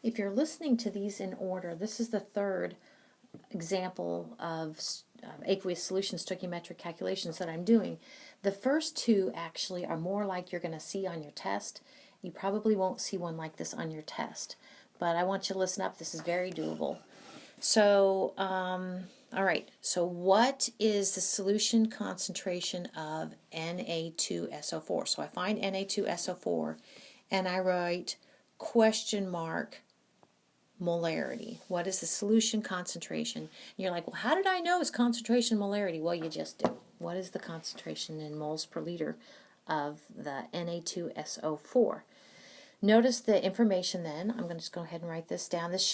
If you're listening to these in order, this is the third example of aqueous solution stoichiometric calculations that I'm doing. The first two actually are more like you're going to see on your test. You probably won't see one like this on your test, but I want you to listen up. This is very doable. So, all right, so what is the solution concentration of Na2SO4? So I find Na2SO4 and I write question mark molarity. What is the solution concentration? And you're like, well, how did I know it's concentration molarity? Well, you just do. What is the concentration in moles per liter of the Na2SO4? Notice the information then. I'm going to just go ahead and write this down. This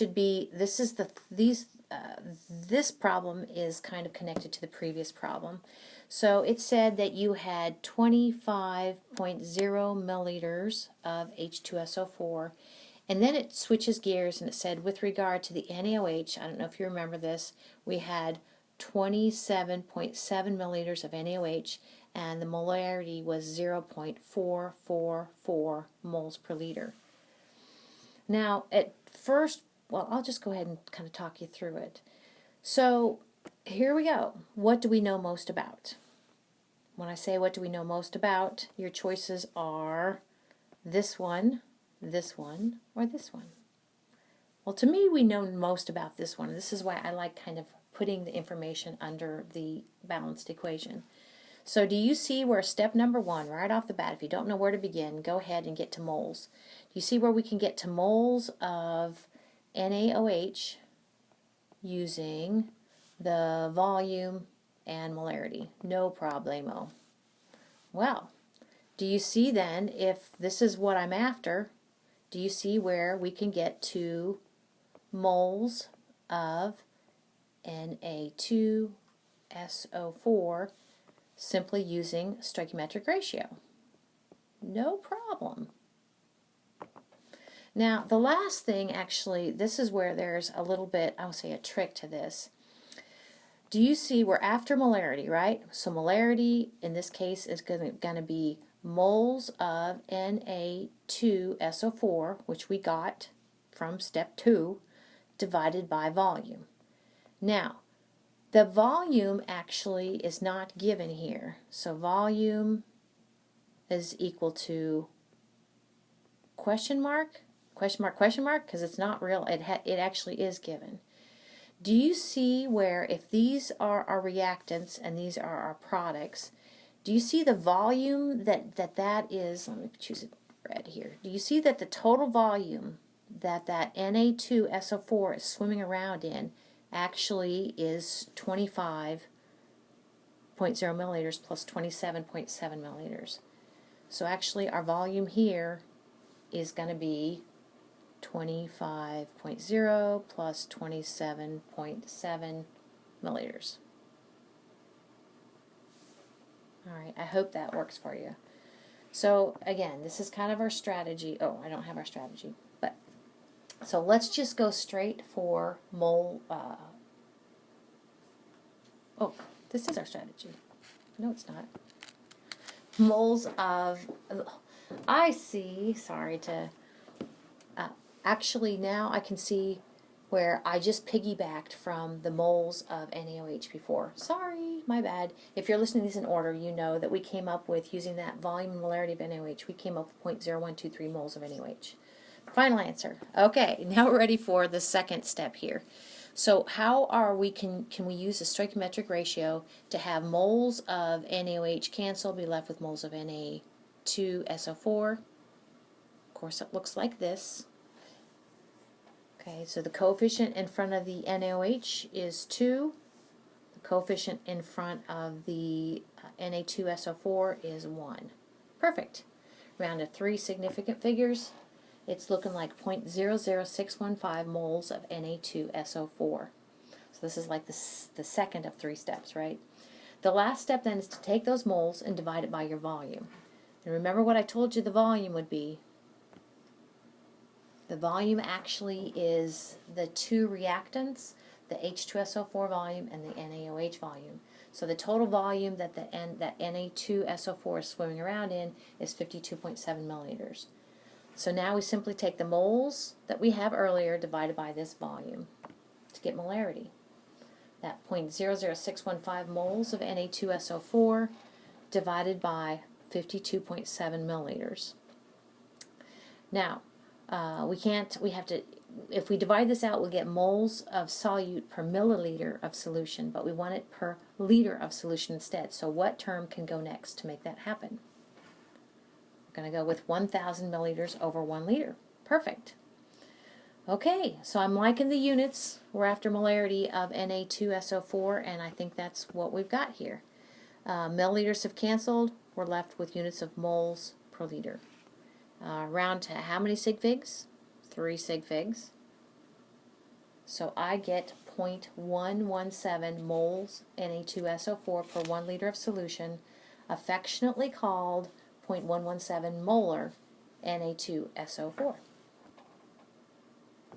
problem is kind of connected to the previous problem. So it said that you had 25.0 milliliters of H2SO4, and then it switches gears and it said with regard to the NaOH, I don't know if you remember this, we had 27.7 milliliters of NaOH, and the molarity was 0.444 moles per liter. Now, at first, well, I'll just go ahead and kind of talk you through it. So, here we go. What do we know most about? When I say what do we know most about, your choices are this one, or this one. Well, to me, we know most about this one. This is why I like kind of putting the information under the balanced equation. So do you see where step number one, right off the bat, if you don't know where to begin, go ahead and get to moles. Do you see where we can get to moles of NaOH using the volume and molarity? No problemo. Well, do you see then, if this is what I'm after, do you see where we can get to moles of Na2SO4 simply using stoichiometric ratio? No problem. Now, the last thing, actually, this is where there's a little bit, I would say, a trick to this. Do you see we're after molarity, right? So molarity, in this case, is going to be moles of Na2SO4, which we got from step 2, divided by volume. Now, the volume actually is not given here. So volume is equal to question mark, because it's not real. It actually is given. Do you see where, if these are our reactants and these are our products, do you see the volume that is, let me choose it red here. Do you see that the total volume that Na2SO4 is swimming around in actually is 25.0 milliliters plus 27.7 milliliters. So actually our volume here is going to be 25.0 plus 27.7 milliliters. Alright, I hope that works for you. So again, this is kind of our strategy. Oh, I don't have our strategy. But so let's just go straight for mole. Oh, this is our strategy. No, it's not. Moles of, I see, sorry to, actually now I can see where I just piggybacked from the moles of NaOH before. Sorry, my bad. If you're listening to these in order, you know that we came up with, using that volume and molarity of NaOH, we came up with 0.0123 moles of NaOH. Final answer. Okay, now we're ready for the second step here. So how are we, can we use a stoichiometric ratio to have moles of NaOH cancel, be left with moles of Na2SO4? Of course, it looks like this. Okay, so the coefficient in front of the NaOH is 2. The coefficient in front of the Na2SO4 is 1. Perfect. Round to 3 significant figures. It's looking like 0.00615 moles of Na2SO4. So this is like the second of 3 steps, right? The last step then is to take those moles and divide it by your volume. And remember what I told you the volume would be. The volume actually is the two reactants, the H2SO4 volume and the NaOH volume. So the total volume that that Na2SO4 is swimming around in is 52.7 milliliters. So now we simply take the moles that we have earlier divided by this volume to get molarity. That 0.00615 moles of Na2SO4 divided by 52.7 milliliters. Now, we have to, if we divide this out, we'll get moles of solute per milliliter of solution, but we want it per liter of solution instead. So what term can go next to make that happen? We're going to go with 1,000 milliliters over 1 liter. Perfect. Okay, so I'm liking the units. We're after molarity of Na2SO4, and I think that's what we've got here. Milliliters have canceled. We're left with units of moles per liter. Round to how many sig figs? 3 sig figs. So I get 0.117 moles Na2SO4 per 1 liter of solution, affectionately called 0.117 molar Na2SO4.